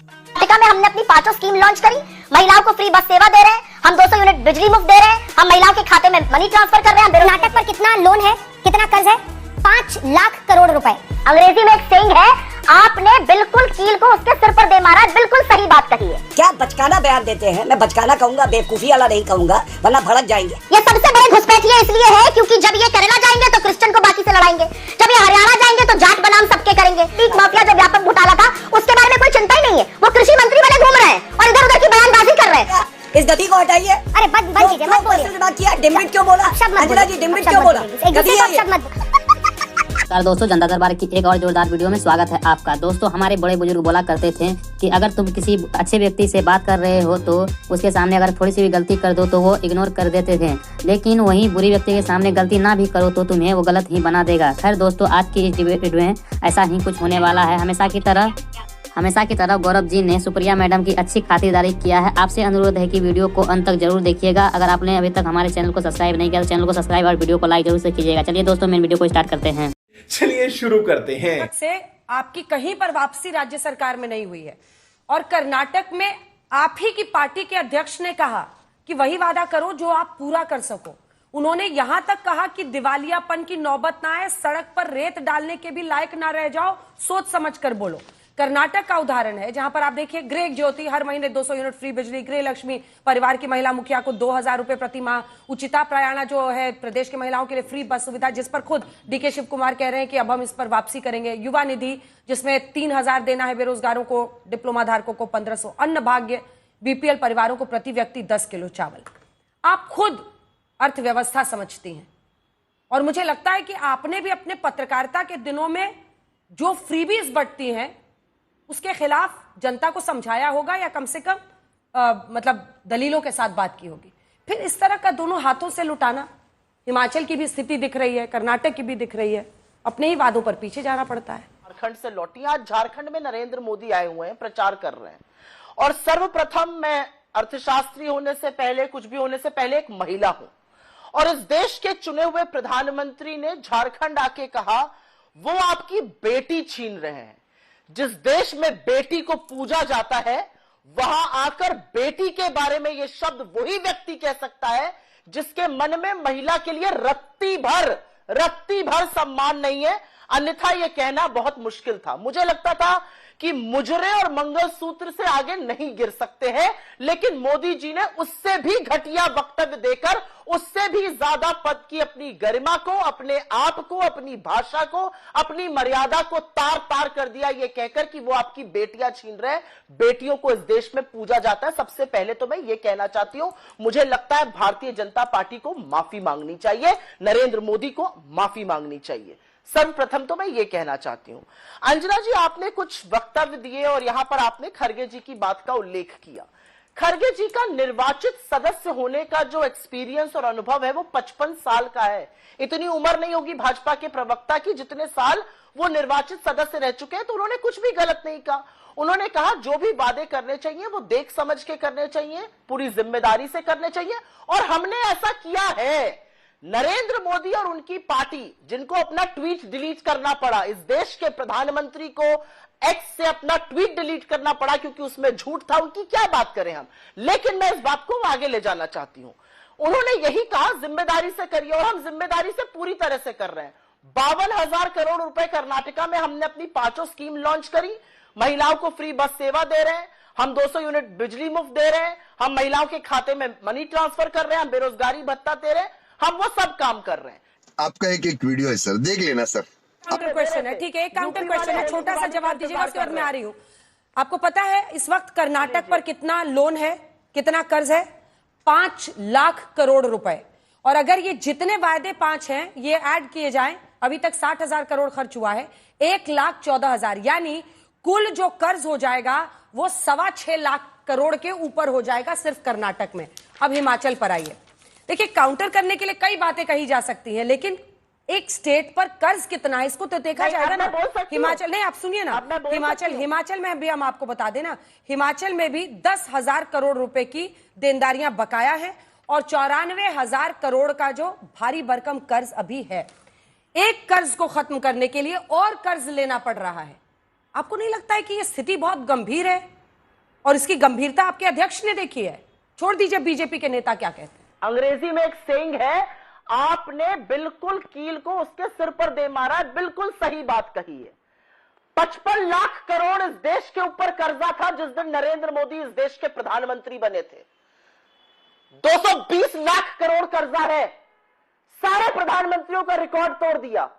कर्नाटका में हमने अपनी 5 स्कीम लॉन्च करी। महिलाओं को फ्री बस सेवा दे रहे हैं, हम 200 यूनिट बिजली मुफ्त दे रहे हैं, हम महिलाओं के खाते में मनी ट्रांसफर कर रहे हैं। कर्नाटक पर कितना लोन है, कितना कर्ज है? 5 लाख करोड़ रुपए। अंग्रेजी में एक सेइंग है, आपने बिल्कुल कील को उसके सिर पर दे मारा, बिल्कुल सही बात कही है। क्या बचकाना बयान देते हैं? मैं बचकाना कहूंगा, बेवकूफी वाला नहीं कहूंगा, वरना भड़क जाएंगे। ये सबसे बड़े घुसपैठिए इसलिए है क्योंकि जब ये केरला जाएंगे तो क्रिश्चियन को बाकी से लड़ाएंगे, जब ये हरियाणा जाएंगे तो जाट बनाम सबके करेंगे। पीक माफिया जो व्यापक घोटाला था उसके बारे में कोई चिंता ही नहीं है, वो कृषि मंत्री वाले घूम रहे हैं और इधर उधर की बयानबाजी कर रहे हैं। इस गति को हटाइए। अरे बंद कीजिए, मत बोलिए। डिम्बिट क्यों बोला? अंजना जी डिम्बिट क्यों बोला? नमस्कार दोस्तों, जनता दरबार की एक और जोरदार वीडियो में स्वागत है आपका। दोस्तों, हमारे बड़े बुजुर्ग बोला करते थे कि अगर तुम किसी अच्छे व्यक्ति से बात कर रहे हो तो उसके सामने अगर थोड़ी सी भी गलती कर दो तो वो इग्नोर कर देते थे, लेकिन वहीं बुरी व्यक्ति के सामने गलती ना भी करो तो तुम्हें वो गलत ही बना देगा। खैर दोस्तों, आज की इस डिबेट में ऐसा ही कुछ होने वाला है। हमेशा की तरह गौरव जी ने सुप्रिया मैडम की अच्छी खातिरदारी किया है। आपसे अनुरोध है कि वीडियो को अंत तक जरूर देखिएगा। अगर आपने अभी तक हमारे चैनल को सब्सक्राइब नहीं किया तो चैनल को सब्सक्राइब और वीडियो को लाइक जरूर से कीजिएगा। चलिए दोस्तों, मेन वीडियो को स्टार्ट करते हैं। चलिए शुरू करते हैं। से आपकी कहीं पर वापसी राज्य सरकार में नहीं हुई है और कर्नाटक में आप ही की पार्टी के अध्यक्ष ने कहा कि वही वादा करो जो आप पूरा कर सको। उन्होंने यहां तक कहा कि दिवालियापन की नौबत ना आए, सड़क पर रेत डालने के भी लायक ना रह जाओ, सोच समझ कर बोलो। कर्नाटक का उदाहरण है जहां पर आप देखिए, गृह ज्योति हर महीने 200 यूनिट फ्री बिजली, गृह लक्ष्मी परिवार की महिला मुखिया को 2000 रुपए प्रति माह, उचिता प्रयाणा जो है प्रदेश की महिलाओं के लिए फ्री बस सुविधा, जिस पर खुद डीके शिव कुमार कह रहे हैं कि अब हम इस पर वापसी करेंगे। युवा निधि जिसमें 3000 देना है बेरोजगारों को, डिप्लोमा धारकों को 1500, अन्न भाग्य, बीपीएल परिवारों को प्रति व्यक्ति 10 किलो चावल। आप खुद अर्थव्यवस्था समझती हैं और मुझे लगता है कि आपने भी अपने पत्रकारिता के दिनों में जो फ्रीबीज बढ़ती हैं उसके खिलाफ जनता को समझाया होगा या कम से कम मतलब दलीलों के साथ बात की होगी। फिर इस तरह का दोनों हाथों से लुटाना, हिमाचल की भी स्थिति दिख रही है, कर्नाटक की भी दिख रही है, अपने ही वादों पर पीछे जाना पड़ता है। झारखंड से लौटी, आज झारखंड में नरेंद्र मोदी आए हुए हैं, प्रचार कर रहे हैं और सर्वप्रथम मैं अर्थशास्त्री होने से पहले, कुछ भी होने से पहले एक महिला हूं और इस देश के चुने हुए प्रधानमंत्री ने झारखंड आके कहा वो आपकी बेटी छीन रहे हैं। जिस देश में बेटी को पूजा जाता है वहां आकर बेटी के बारे में यह शब्द वही व्यक्ति कह सकता है जिसके मन में महिला के लिए रत्ती भर सम्मान नहीं है, अन्यथा यह कहना बहुत मुश्किल था। मुझे लगता था कि मुजरे और मंगलसूत्र से आगे नहीं गिर सकते हैं, लेकिन मोदी जी ने उससे भी घटिया वक्तव्य देकर, उससे भी ज्यादा पद की अपनी गरिमा को, अपने आप को, अपनी भाषा को, अपनी मर्यादा को तार तार कर दिया, यह कहकर कि वो आपकी बेटियां छीन रहे हैं। बेटियों को इस देश में पूजा जाता है। सबसे पहले तो मैं ये कहना चाहती हूं, मुझे लगता है भारतीय जनता पार्टी को माफी मांगनी चाहिए, नरेंद्र मोदी को माफी मांगनी चाहिए। सर्वप्रथम तो मैं ये कहना चाहती हूं। अंजना जी, आपने कुछ वक्तव्य दिए और यहां पर आपने खरगे जी की बात का उल्लेख किया। खरगे जी का निर्वाचित सदस्य होने का जो एक्सपीरियंस और अनुभव है वो 55 साल का है। इतनी उम्र नहीं होगी भाजपा के प्रवक्ता की जितने साल वो निर्वाचित सदस्य रह चुके हैं, तो उन्होंने कुछ भी गलत नहीं कहा। उन्होंने कहा जो भी वादे करने चाहिए वो देख समझ के करने चाहिए, पूरी जिम्मेदारी से करने चाहिए और हमने ऐसा किया है। नरेंद्र मोदी और उनकी पार्टी, जिनको अपना ट्वीट डिलीट करना पड़ा, इस देश के प्रधानमंत्री को एक्स से अपना ट्वीट डिलीट करना पड़ा क्योंकि उसमें झूठ था, उनकी क्या बात करें हम, लेकिन मैं इस बात को आगे ले जाना चाहती हूं। उन्होंने यही कहा जिम्मेदारी से करिए और हम जिम्मेदारी से पूरी तरह से कर रहे हैं। 52,000 करोड़ रुपए कर्नाटका में हमने अपनी 5 स्कीम लॉन्च करी। महिलाओं को फ्री बस सेवा दे रहे हैं, हम 200 यूनिट बिजली मुफ्त दे रहे हैं, हम महिलाओं के खाते में मनी ट्रांसफर कर रहे हैं, हम बेरोजगारी भत्ता दे रहे हैं, हम वो सब काम कर रहे हैं। आपका एक वीडियो है सर, देख लेना सर। काउंटर क्वेश्चन है, ठीक है, एक काउंटर क्वेश्चन है, छोटा सा जवाब दीजिएगा, उसके बाद मैं आ रही हूं। आपको पता है इस वक्त कर्नाटक पर कितना लोन है, कितना कर्ज है? 5 लाख करोड़ रुपए। और अगर ये जितने वायदे 5 हैं ये ऐड किए जाएं, अभी तक 60,000 करोड़ खर्च हुआ है, 1,14,000, यानी कुल जो कर्ज हो जाएगा वो 6.25 लाख करोड़ के ऊपर हो जाएगा सिर्फ कर्नाटक में। अब हिमाचल पर आइए। देखिए, काउंटर करने के लिए कई बातें कही जा सकती हैं, लेकिन एक स्टेट पर कर्ज कितना है इसको तो देखा जाएगा ना। हिमाचल नहीं, आप सुनिए ना, हिमाचल में भी हम आपको बता देना, हिमाचल में भी 10,000 करोड़ रुपए की देनदारियां बकाया है और 94,000 करोड़ का जो भारी भरकम कर्ज अभी है। एक कर्ज को खत्म करने के लिए और कर्ज लेना पड़ रहा है। आपको नहीं लगता है कि यह स्थिति बहुत गंभीर है? और इसकी गंभीरता आपके अध्यक्ष ने देखी है। छोड़ दीजिए बीजेपी के नेता क्या कहते हैं। अंग्रेजी में एक सेइंग है, आपने बिल्कुल कील को उसके सिर पर दे मारा है, बिल्कुल सही बात कही है। 55 लाख करोड़ इस देश के ऊपर कर्जा था जिस दिन नरेंद्र मोदी इस देश के प्रधानमंत्री बने थे। 220 लाख करोड़ कर्जा है, सारे प्रधानमंत्रियों का रिकॉर्ड तोड़ दिया।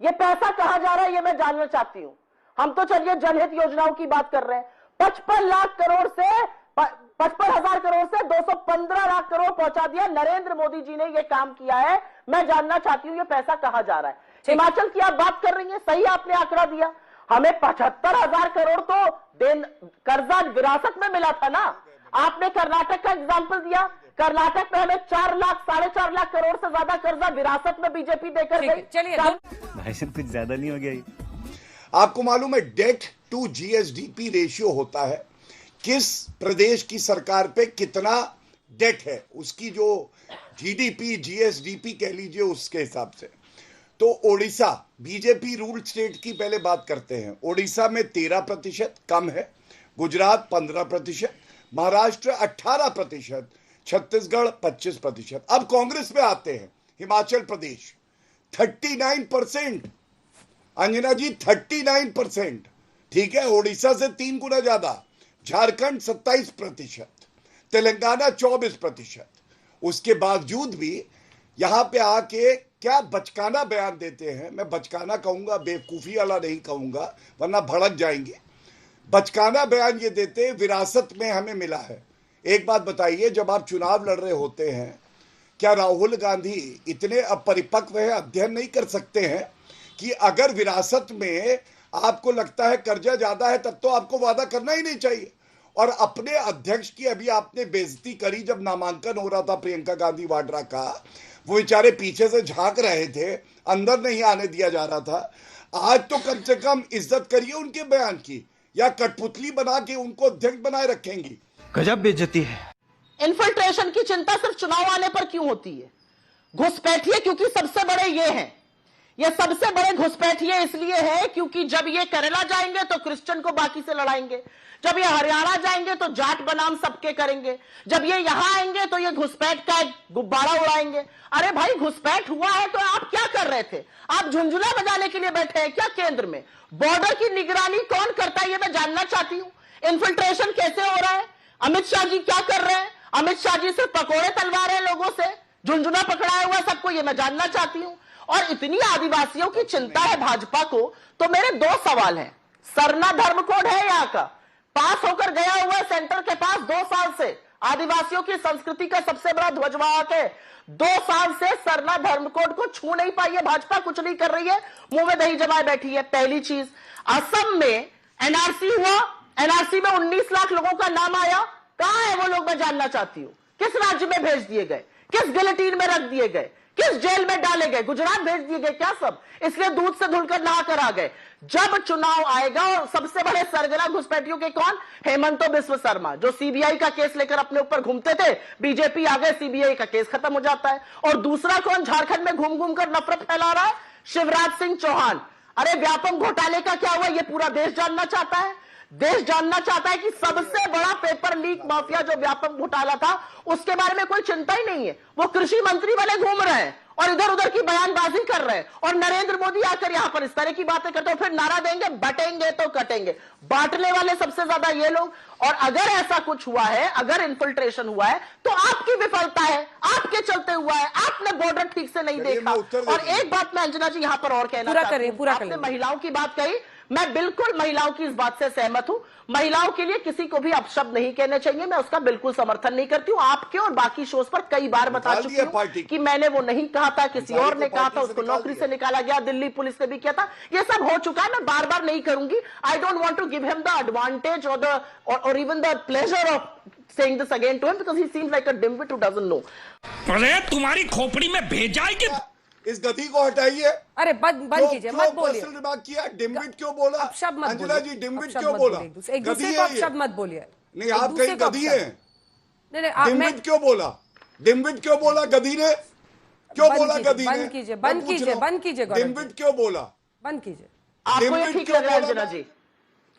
ये पैसा कहां जा रहा है ये मैं जानना चाहती हूं। हम तो चलिए जनहित योजनाओं की बात कर रहे हैं। 55 लाख करोड़ से 55,000 करोड़ से 215 लाख करोड़ पहुंचा दिया। नरेंद्र मोदी जी ने यह काम किया है। मैं जानना चाहती हूं ये पैसा कहां जा रहा है। हिमाचल की आप बात कर रही हैं, सही आपने आंकड़ा दिया। हमें 75,000 करोड़ तो कर्जा विरासत में मिला था ना। आपने कर्नाटक का एग्जाम्पल दिया, कर्नाटक में हमें 4 लाख 4.5 लाख करोड़ से ज्यादा कर्जा विरासत में बीजेपी देकर गई। चलिए भाई साहब कुछ ज्यादा नहीं हो गया ये? आपको मालूम है डेट टू जीएसडीपी रेशियो होता है, किस प्रदेश की सरकार पे कितना डेट है, उसकी जो जीडीपी जीएसडीपी कह लीजिए उसके हिसाब से। तो ओडिशा बीजेपी रूल स्टेट की पहले बात करते हैं। ओडिशा में 13% कम है, गुजरात 15%, महाराष्ट्र 18%, छत्तीसगढ़ 25%। अब कांग्रेस में आते हैं, हिमाचल प्रदेश 39%, अंजना जी 39%, ठीक है, ओडिशा से 3 गुना ज्यादा। झारखंड 27%, तेलंगाना 24%। उसके बावजूद भी यहां पे आके क्या बचकाना बयान देते हैं। मैं बचकाना कहूंगा, बेवकूफी वाला नहीं कहूंगा वरना भड़क जाएंगे। बचकाना बयान ये देते विरासत में हमें मिला है। एक बात बताइए, जब आप चुनाव लड़ रहे होते हैं, क्या राहुल गांधी इतने अपरिपक्व है, अध्ययन नहीं कर सकते हैं कि अगर विरासत में आपको लगता है कर्जा ज्यादा है तब तो आपको वादा करना ही नहीं चाहिए। और अपने अध्यक्ष की अभी आपने बेइज्जती करी जब नामांकन हो रहा था प्रियंका गांधी वाड्रा का। वो बेचारे पीछे से झांक रहे थे, अंदर नहीं आने दिया जा रहा था। आज तो कम से कम इज्जत करिए उनके बयान की, या कठपुतली बना के उनको अध्यक्ष बनाए रखेंगी। गजब बेइज्जती है। इन्फिल्ट्रेशन की चिंता सिर्फ चुनाव आने पर क्यों होती है? घुसपैठिए क्योंकि सबसे बड़े ये हैं। ये सबसे बड़े घुसपैठिए इसलिए है क्योंकि जब ये केरला जाएंगे तो क्रिश्चियन को बाकी से लड़ाएंगे, जब ये हरियाणा जाएंगे तो जाट बनाम सबके करेंगे, जब ये यहां आएंगे तो ये घुसपैठ का एक गुब्बारा उड़ाएंगे। अरे भाई घुसपैठ हुआ है तो आप क्या कर रहे थे? आप झुंझुला बजाने के लिए बैठे हैं क्या केंद्र में? बॉर्डर की निगरानी कौन करता है ये मैं जानना चाहती हूं। इन्फिल्ट्रेशन कैसे हो रहा है? अमित शाह जी क्या कर रहे हैं? अमित शाह जी सिर्फ पकौड़े तलवा रहे हैं लोगों से, झुंझुना पकड़ाया हुआ सबको, ये मैं जानना चाहती हूं। और इतनी आदिवासियों की चिंता है भाजपा को, तो मेरे 2 सवाल हैं। सरना धर्म कोड है यहाँ का, पास होकर गया हुआ सेंटर के पास 2 साल से। आदिवासियों की संस्कृति का सबसे बड़ा ध्वजवाहक है। 2 साल से सरना धर्म कोड को छू नहीं पाई है भाजपा, कुछ नहीं कर रही है, मुंह में दही जमाए बैठी है। पहली चीज, असम में एनआरसी हुआ, एनआरसी में 19 लाख लोगों का नाम आया, कहां है वो लोग मैं जानना चाहती हूं। किस राज्य में भेज दिए गए? किस गिलेटिन में रख दिए गए? किस जेल में डाले गए? गुजरात भेज दिए गए क्या सब? इसलिए दूध से धुलकर नहा कर आ गए। जब चुनाव आएगा, और सबसे बड़े सरगना घुसपैठियों के कौन? हेमंतो बिस्व शर्मा, जो सीबीआई का केस लेकर अपने ऊपर घूमते थे, बीजेपी आ गए, सीबीआई का केस खत्म हो जाता है। और दूसरा कौन झारखंड में घूम घूम कर नफरत फैला रहा है? शिवराज सिंह चौहान। अरे व्यापम घोटाले का क्या हुआ ये पूरा देश जानना चाहता है। देश जानना चाहता है कि सबसे बड़ा पेपर लीक माफिया जो व्यापक घोटाला था उसके बारे में कोई चिंता ही नहीं है। वो कृषि मंत्री बने घूम रहे हैं और इधर उधर की बयानबाजी कर रहे हैं, और नरेंद्र मोदी आकर यहां पर इस तरह की बातें करते हैं, फिर नारा देंगे बटेंगे तो कटेंगे। बांटने वाले सबसे ज्यादा ये लोग। और अगर ऐसा कुछ हुआ है, अगर इन्फिल्ट्रेशन हुआ है, तो आपकी विफलता है, आपके चलते हुआ है, आपने बॉर्डर ठीक से नहीं देखा। और एक बात मैं अंजना जी यहां पर और कहना चाहती हूं, आपने महिलाओं की बात कही, मैं बिल्कुल महिलाओं की इस बात से सहमत हूं। महिलाओं के लिए किसी को भी अपशब्द नहीं कहने चाहिए, मैं उसका बिल्कुल समर्थन नहीं करती हूं। आपके और बाकी शोज पर कई बार बता चुकी हूं कि मैंने वो नहीं कहा था, किसी और ने कहा था, उसको नौकरी से निकाला गया, दिल्ली पुलिस ने भी किया था, ये सब हो चुका है, मैं बार बार नहीं करूंगी। I don't want to give him the advantage और even the pleasure of saying this again to him because he seems like a dimwit who doesn't know. अरे तुम्हारी खोपड़ी में भेजा है कि इस गति को हटाइए। अरे बंद कीजिए, मत बोलिए। दिमाग किया, डिम्बिट क्यों बोला? अपशब्द मत अंजना बोलिए। जी डिम्बिट क्यों बोला? एक दूसरे को अपशब्द मत बोलिए। नहीं, आप कहीं गधी हैं। नहीं, डिम्बिट क्यों बोला? डिम्बिट क्यों बोला? गधी ने क्यों बोला? गधी ने? बंद कीजिए, बंद कीजिए, बंद कीजिए। डिम्बिट क्यों बोला? बंद कीजिए। आपको ये ठीक लग रहा है अंजना जी?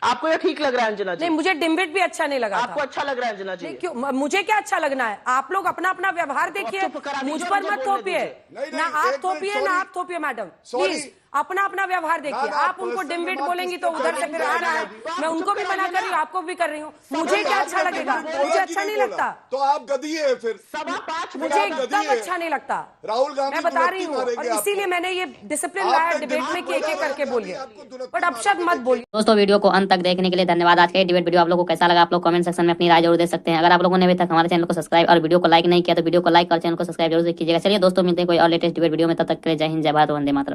आपको ये ठीक लग रहा है अंजना जी? नहीं, मुझे डिम्बिट भी अच्छा नहीं लगा आपको था। अच्छा लग रहा है अंजना जी? नहीं, क्यों? मुझे क्या अच्छा लगना है? आप लोग अपना अपना व्यवहार देखिए, चुप करा दीजिए, मुझ पर मुझे मत बोलने थोपिए। नहीं, ना एक आप मिनट, थोपिए ना sorry। आप थोपिए मैडम, Sorry। प्लीज अपना अपना व्यवहार देखिए। ना, आप उनको personal डिम्बिट बात बोलेंगी तो किसने उधर से करी? फिर आ रहा है। आप मैं चुप उनको भी कराइए मना कर रही हूँ, ना। आपको भी कर रही हूँ। मुझे क्या अच्छा लगेगा? मुझे अच्छा नहीं लगता। तो आप गधी है फिर। सभा 5 मुझे एकदम अच्छा नहीं लगता। राहुल गांधी मैं बता रही हूँ, दुलत्ती और मारेंगे इसीलिए आपको। मैंने ये डिसिप्लिन आपने लाया डिबेट में कि एक एक करके बोलिए, बट अब शब्द मत बोलिए। दोस्तों वीडियो को अंत तक देखने के लिए धन्यवाद। आज का ये डिबेट वीडियो आप लोगों को कैसा लगा, आप लोग कमेंट सेक्शन में अपनी राय जरूर दे सकते हैं। अगर आप लोगों ने अभी तक हमारे चैनल को सब्सक्राइब और वीडियो को लाइक नहीं किया तो वीडियो को लाइक और चैनल को सब्सक्राइब जरूर कीजिएगा। चलिए दोस्तों, मिलते हैं कोई और लेटेस्ट डिबेट वीडियो में, तब तक के लिए जय हिंद, जय भारत, वंदे मातरम।